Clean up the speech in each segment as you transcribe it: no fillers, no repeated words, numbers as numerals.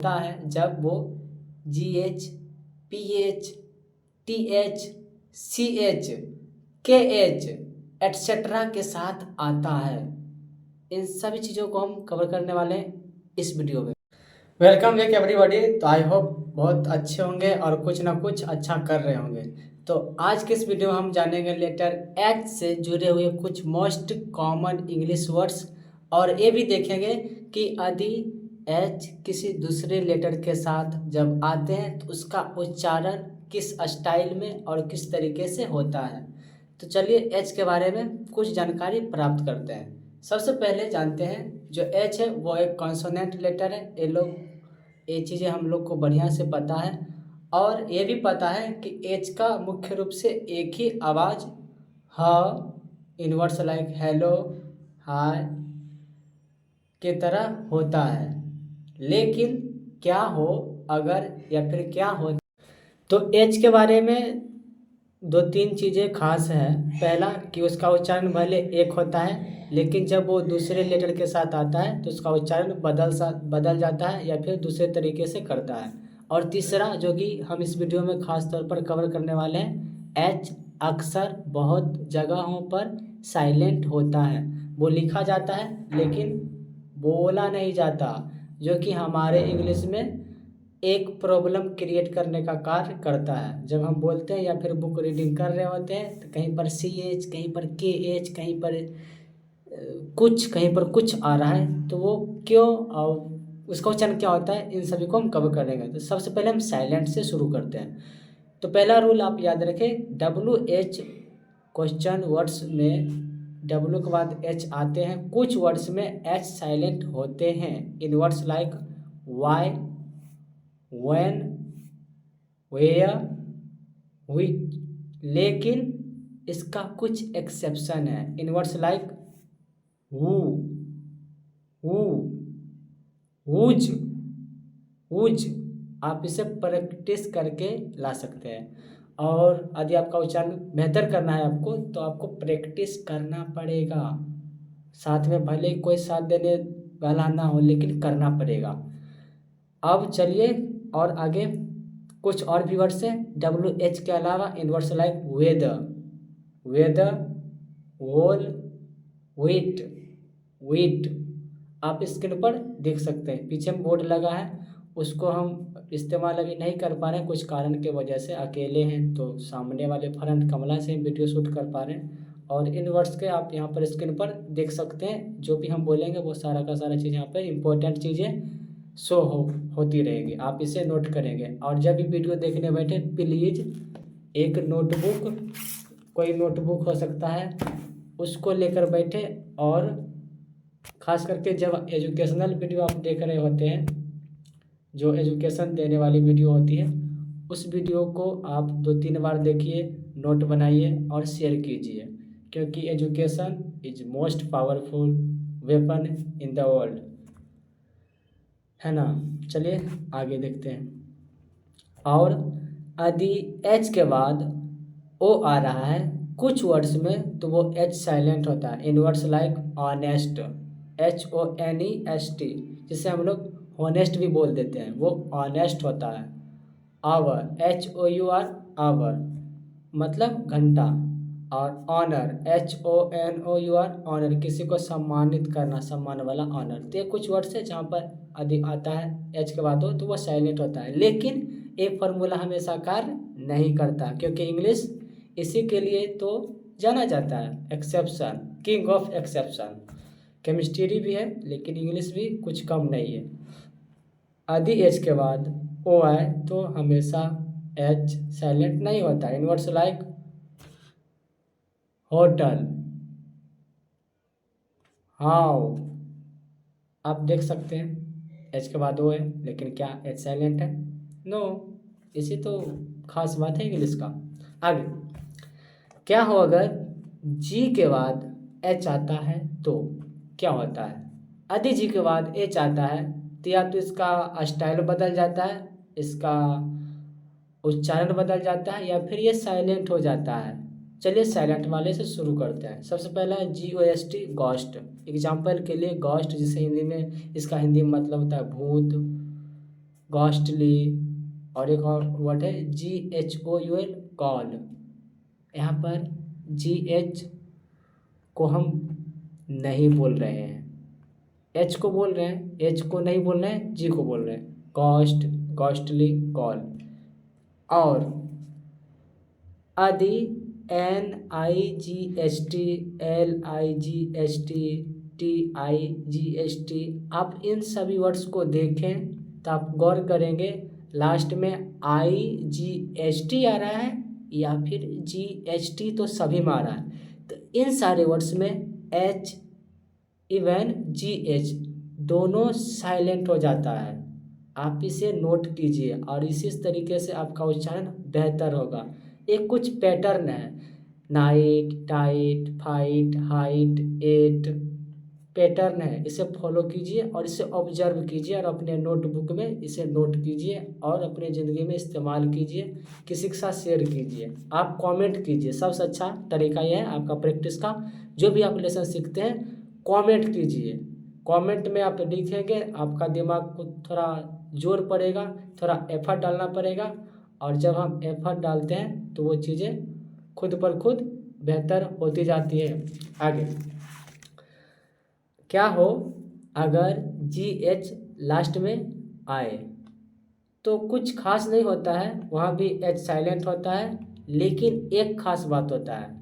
होता है जब वो GH, PH, TH, CH, KH etcetera के साथ आता है। इन सभी चीज़ों को हम कवर करने वाले हैं इस वीडियो में। Welcome back everybody. तो आई होप बहुत अच्छे होंगे और कुछ ना कुछ अच्छा कर रहे होंगे। तो आज के इस वीडियो में हम जानेंगे लेटर H से जुड़े हुए कुछ मोस्ट कॉमन इंग्लिश वर्ड्स, और ये भी देखेंगे कि यदि H किसी दूसरे लेटर के साथ जब आते हैं तो उसका उच्चारण किस स्टाइल में और किस तरीके से होता है। तो चलिए H के बारे में कुछ जानकारी प्राप्त करते हैं। सबसे पहले जानते हैं जो H है वो एक कॉन्सोनेंट लेटर है। ये चीज़ें हम लोग को बढ़िया से पता है, और ये भी पता है कि H का मुख्य रूप से एक ही आवाज़ ह इनवर्स लाइक हेलो, हाय की तरह होता है। लेकिन क्या हो अगर या फिर क्या हो, तो H के बारे में दो तीन चीज़ें खास हैं। पहला कि उसका उच्चारण भले एक होता है, लेकिन जब वो दूसरे लेटर के साथ आता है तो उसका उच्चारण बदल जाता है या फिर दूसरे तरीके से करता है। और तीसरा जो कि हम इस वीडियो में खास तौर पर कवर करने वाले हैं, H अक्सर बहुत जगहों पर साइलेंट होता है। वो लिखा जाता है लेकिन बोला नहीं जाता, जो कि हमारे इंग्लिश में एक प्रॉब्लम क्रिएट करने का कार्य करता है। जब हम बोलते हैं या फिर बुक रीडिंग कर रहे होते हैं तो कहीं पर CH, कहीं पर KH, कहीं पर कहीं पर कुछ आ रहा है, तो वो क्यों और उसका उच्चारण क्या होता है, इन सभी को हम कवर करेंगे। तो सबसे पहले हम साइलेंट से शुरू करते हैं। तो पहला रूल आप याद रखें, WH क्वेश्चन वर्ड्स में W के बाद H आते हैं। कुछ वर्ड्स में H साइलेंट होते हैं in words like why, when, where, which। लेकिन इसका कुछ एक्सेप्शन है in words like who, who, whose, whose। आप इसे प्रैक्टिस करके ला सकते हैं, और यदि आपका उच्चारण बेहतर करना है आपको तो आपको प्रैक्टिस करना पड़ेगा। साथ में भले ही कोई साथ देने वाला ना हो, लेकिन करना पड़ेगा। अब चलिए और आगे कुछ और भी वर्ड्स हैं WH के अलावा इन वर्ड्स लाइक वेदर, वेदर, वोल, वीट, वीट। आप स्क्रीन पर देख सकते हैं, पीछे में बोर्ड लगा है, उसको हम इस्तेमाल अभी नहीं कर पा रहे हैं कुछ कारण के वजह से। अकेले हैं तो सामने वाले फ्रंट कैमरा से वीडियो शूट कर पा रहे हैं, और इन वर्ड्स के आप यहाँ पर स्क्रीन पर देख सकते हैं। जो भी हम बोलेंगे वो सारा का सारा चीज़ यहाँ पर इम्पोर्टेंट चीज़ें शो होती रहेगी, आप इसे नोट करेंगे। और जब भी वीडियो देखने बैठे प्लीज़ एक नोटबुक, कोई नोटबुक हो सकता है, उसको लेकर बैठे। और ख़ास करके जब एजुकेशनल वीडियो आप देख रहे होते हैं, जो एजुकेशन देने वाली वीडियो होती है, उस वीडियो को आप 2-3 बार देखिए, नोट बनाइए और शेयर कीजिए, क्योंकि education is most powerful weapon in the world, है ना। चलिए आगे देखते हैं। और यदि H के बाद O आ रहा है कुछ वर्ड्स में तो वो H साइलेंट होता है in words like honest, HONEST, जिसे हम लोग होनेस्ट भी बोल देते हैं, वो ऑनेस्ट होता है। आवर, HOUR, आवर मतलब घंटा। और ऑनर, HONOUR, ऑनर, किसी को सम्मानित करना, सम्मान वाला ऑनर। तो ये कुछ वर्ड्स है जहाँ पर यदि आता है H के बाद हो तो वो साइलेंट होता है, लेकिन ये फॉर्मूला हमेशा कार्य नहीं करता, क्योंकि इंग्लिश इसी के लिए तो जाना जाता है, exception, king of exception. Chemistry भी है लेकिन इंग्लिश भी कुछ कम नहीं है। यदि H के बाद O आए तो हमेशा H साइलेंट नहीं होता। इन वर्ड्स लाइक होटल, हाउ। आप देख सकते हैं H के बाद O है, लेकिन क्या H साइलेंट है? नो। इसी तो खास बात है इंग्लिश का। आगे क्या हो अगर G के बाद H आता है तो क्या होता है? यदि G के बाद H आता है तो या तो इसका स्टाइल बदल जाता है, इसका उच्चारण बदल जाता है, या फिर ये साइलेंट हो जाता है। चलिए साइलेंट वाले से शुरू करते हैं। सबसे पहला है GOST, गोस्ट। एग्जाम्पल के लिए गोस्ट, जिसे हिंदी में, इसका हिंदी में मतलब होता है भूत, घोस्टली। और एक और वर्ड है GHOUL, कॉल। यहाँ पर GH को हम नहीं बोल रहे हैं, H को बोल रहे हैं, H को नहीं बोल रहे हैं, G को बोल रहे हैं। Ghost, ghostly, call. और आदि, NIGHT, LIGHT, आप इन सभी वर्ड्स को देखें तो आप गौर करेंगे लास्ट में IGHT आ रहा है या फिर GHT, तो सभी में आ रहा है। तो इन सारे वर्ड्स में H इवन GH दोनों साइलेंट हो जाता है। आप इसे नोट कीजिए और इसी तरीके से आपका उच्चारण बेहतर होगा। एक कुछ पैटर्न है, night, tight, fight, height, eight, pattern है, इसे फॉलो कीजिए और इसे ऑब्जर्व कीजिए और अपने नोटबुक में इसे नोट कीजिए और अपने ज़िंदगी में इस्तेमाल कीजिए, किसी के साथ शेयर कीजिए, आप कमेंट कीजिए। सबसे अच्छा तरीका यह है आपका प्रैक्टिस का। जो भी आप लेसन सीखते हैं कमेंट कीजिए, कमेंट में आप लिखेंगे, आपका दिमाग को थोड़ा जोर पड़ेगा, थोड़ा एफर्ट डालना पड़ेगा। और जब हम एफर्ट डालते हैं तो वो चीज़ें खुद पर खुद बेहतर होती जाती है। आगे क्या हो अगर GH लास्ट में आए, तो कुछ खास नहीं होता है, वहाँ भी H साइलेंट होता है, लेकिन एक खास बात होता है,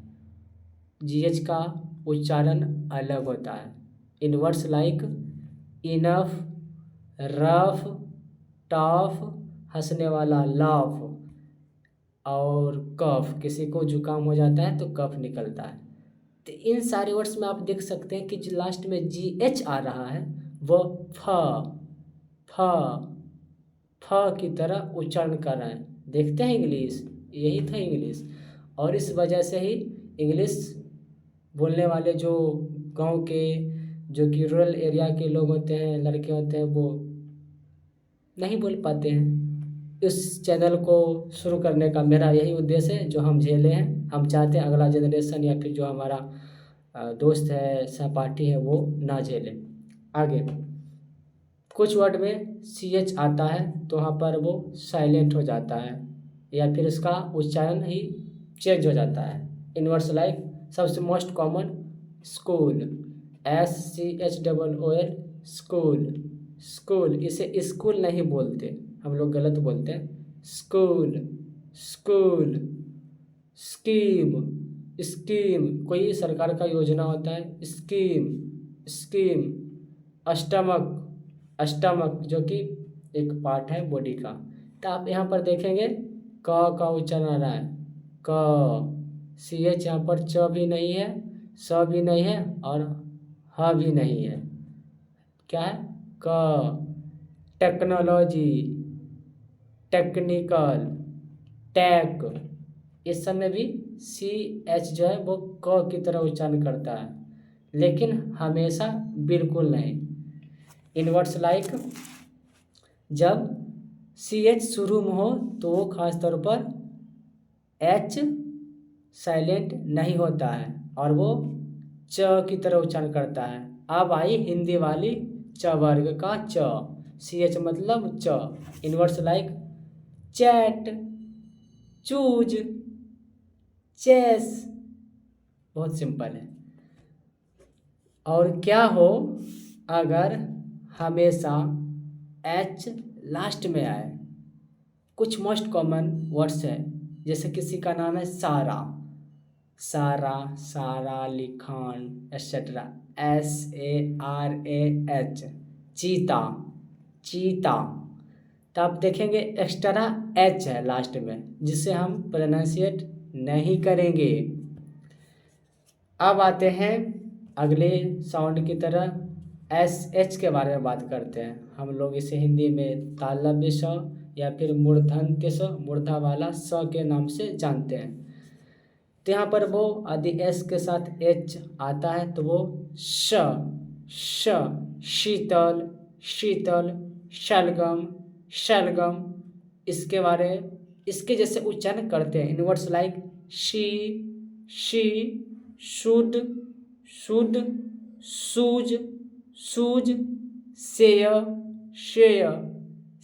GH का उच्चारण अलग होता है। In words like enough, rough, tough, हंसने वाला लाफ, और कफ, किसी को जुकाम हो जाता है तो कफ निकलता है। तो इन सारे वर्ड्स में आप देख सकते हैं कि जो लास्ट में GH आ रहा है वो फ फ फ की तरह उच्चारण कर रहे हैं। देखते हैं इंग्लिश, यही था इंग्लिश। और इस वजह से ही इंग्लिश बोलने वाले जो गांव के, जो कि रूरल एरिया के लोग होते हैं, लड़के होते हैं, वो नहीं बोल पाते हैं। इस चैनल को शुरू करने का मेरा यही उद्देश्य है, जो हम झेले हैं। हम चाहते हैं अगला जनरेशन या फिर जो हमारा दोस्त है, सहपाठी है, वो ना झेले। आगे कुछ वर्ड में CH आता है तो वहाँ पर वो साइलेंट हो जाता है या फिर उसका उच्चारण ही चेंज हो जाता है। इन वर्ड्स लाइक सबसे most common school, SCHOOL, school, school, इसे स्कूल नहीं बोलते, हम लोग गलत बोलते हैं। स्कूल, स्कूल, स्कीम, स्कीम, कोई सरकार का योजना होता है, स्कीम, स्कीम। अष्टमक, अष्टमक जो कि एक पार्ट है बॉडी का। तो आप यहाँ पर देखेंगे क का उच्चारण आ रहा है, क। CH यहाँ पर च भी नहीं है, स भी नहीं है और ह भी नहीं है। क्या है? क। टेक्नोलॉजी, टेक्निकल, टेक, इस समय भी CH जो है वो क की तरह उच्चारण करता है, लेकिन हमेशा बिल्कुल नहीं। इन वर्ड्स लाइक जब CH शुरू में हो तो वो खास तौर पर H साइलेंट नहीं होता है और वो च की तरह उच्चारण करता है। अब आई हिंदी वाली च वर्ग का च, CH मतलब च। In words like chat, choose, chase, बहुत सिंपल है। और क्या हो अगर हमेशा H लास्ट में आए। कुछ मोस्ट कॉमन वर्ड्स है, जैसे किसी का नाम है सारा, सारा, सारा अली खान, एक्सेट्रा, SARAH, चीता, चीता। तो आप देखेंगे एक्स्ट्रा H है लास्ट में, जिसे हम प्रोनाउंसिएट नहीं करेंगे। अब आते हैं अगले साउंड की तरह, SH के बारे में बात करते हैं। हम लोग इसे हिंदी में तालव्य स या फिर मूर्धन्य स, मूर्धा वाला स के नाम से जानते हैं। तो यहाँ पर वो आदि S के साथ H आता है तो वो श, श, शीतल, शीतल, शलगम, शलगम, इसके बारे इसके जैसे उच्चारण करते हैं। In words like she, she, should, should, shoes, shoes, shay, shay,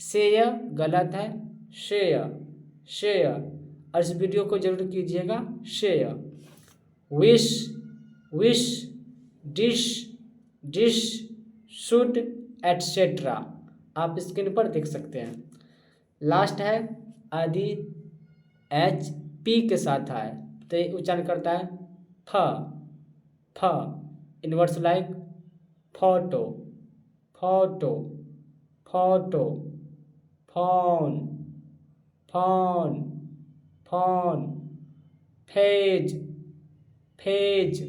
shay गलत है, शेय शेय, और इस वीडियो को जरूर कीजिएगा share. Wish wish, dish dish, should etcetera, आप स्क्रीन पर देख सकते हैं। लास्ट है आदि, एच पी के साथ है तो ये उच्चारण करता है फ फ, inverse like photo photo photo, phone phone phone, phase phase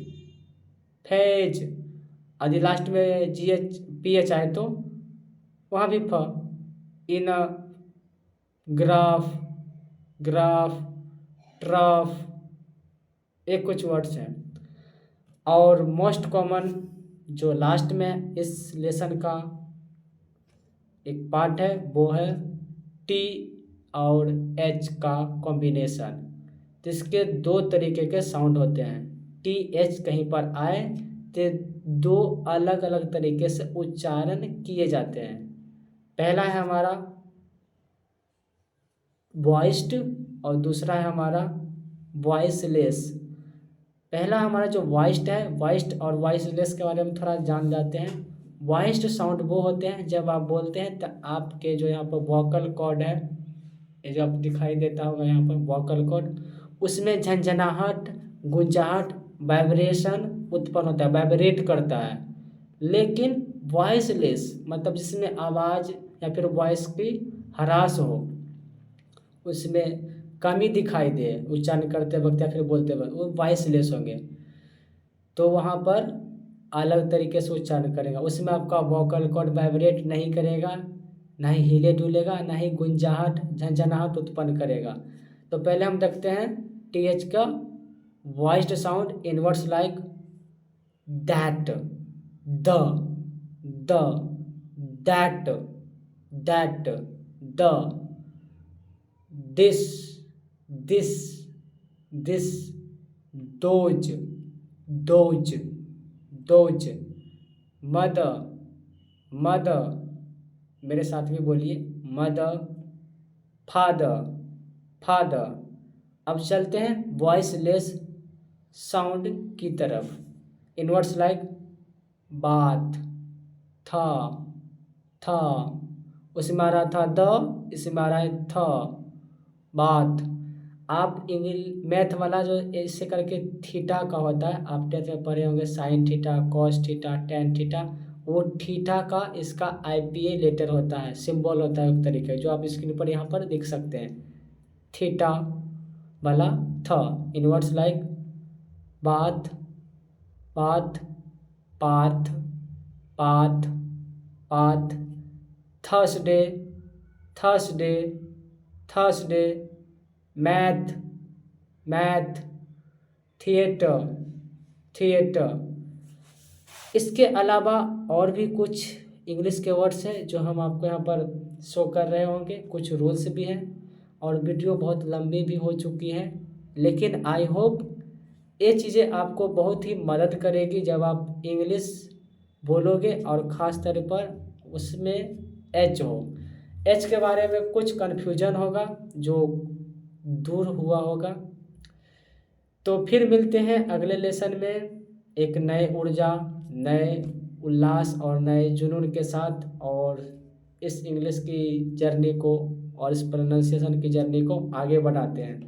phase, यदि लास्ट में जी एच पी एच आए तो वहाँ भी फ। इन ग्राफ ग्राफ, ट्रफ, ये कुछ वर्ड्स हैं। और मोस्ट कॉमन जो लास्ट में इस लेसन का एक पार्ट है वो है टी और एच का कॉम्बिनेशन। तो इसके दो तरीके के साउंड होते हैं, टी एच कहीं पर आए तो दो अलग अलग तरीके से उच्चारण किए जाते हैं। पहला है हमारा वॉइस्ड और दूसरा है हमारा वॉइसलेस। पहला हमारा जो वॉइस्ड है, वॉइस्ड और वॉइसलेस के बारे में थोड़ा जान जाते हैं। वॉइस्ड साउंड वो होते हैं जब आप बोलते हैं तो आपके जो यहाँ पर वोकल कॉर्ड है, ये जो आप दिखाई देता होगा यहाँ पर वोकल कॉर्ड, उसमें झंझनाहट, गुंजाहट, वाइब्रेशन उत्पन्न होता है, वाइब्रेट करता है। लेकिन वॉइसलेस मतलब जिसमें आवाज़ या फिर वॉइस की हरास हो, उसमें कमी दिखाई दे उच्चारण करते वक्त या फिर बोलते वक्त, वो वॉइसलेस होंगे। तो वहाँ पर अलग तरीके से उच्चारण करेगा, उसमें आपका वोकल कॉर्ड वाइब्रेट नहीं करेगा, ना ही हिले डुलेगा, ना ही गुंजाहट झंझनाहट उत्पन्न करेगा। तो पहले हम देखते हैं टी एच का voiced sound in words like that, the that that, the, this this this, those those those, mother mother, मेरे साथ भी बोलिए मदर, फादर फादर। अब चलते हैं वॉइसलेस साउंड की तरफ। इन वर्ड्स लाइक बाथ, था, उसमें आ रहा था द, इसमें आ रहा है थ, बाथ। आप इंग्लिश मैथ वाला जो ऐसे करके थीटा का होता है, आप टेंथ में पढ़े होंगे sine theta, cos theta, tan theta, वो थीटा का इसका IPA लेटर होता है, सिंबल होता है एक तरीके, जो आप स्क्रीन पर यहाँ पर देख सकते हैं, थीटा वाला थ। In words like bath path path path path, Thursday Thursday Thursday, math math, theatre theatre. इसके अलावा और भी कुछ इंग्लिश के वर्ड्स हैं जो हम आपको यहाँ पर शो कर रहे होंगे, कुछ रूल्स भी हैं, और वीडियो बहुत लंबी भी हो चुकी है, लेकिन आई होप ये चीज़ें आपको बहुत ही मदद करेगी जब आप इंग्लिश बोलोगे, और ख़ास तौर पर उसमें एच हो, एच के बारे में कुछ कन्फ्यूजन होगा जो दूर हुआ होगा। तो फिर मिलते हैं अगले लेसन में एक नए ऊर्जा, नए उल्लास और नए जुनून के साथ, और इस इंग्लिश की जर्नी को और इस प्रोनाउंसिएशन की जर्नी को आगे बढ़ाते हैं।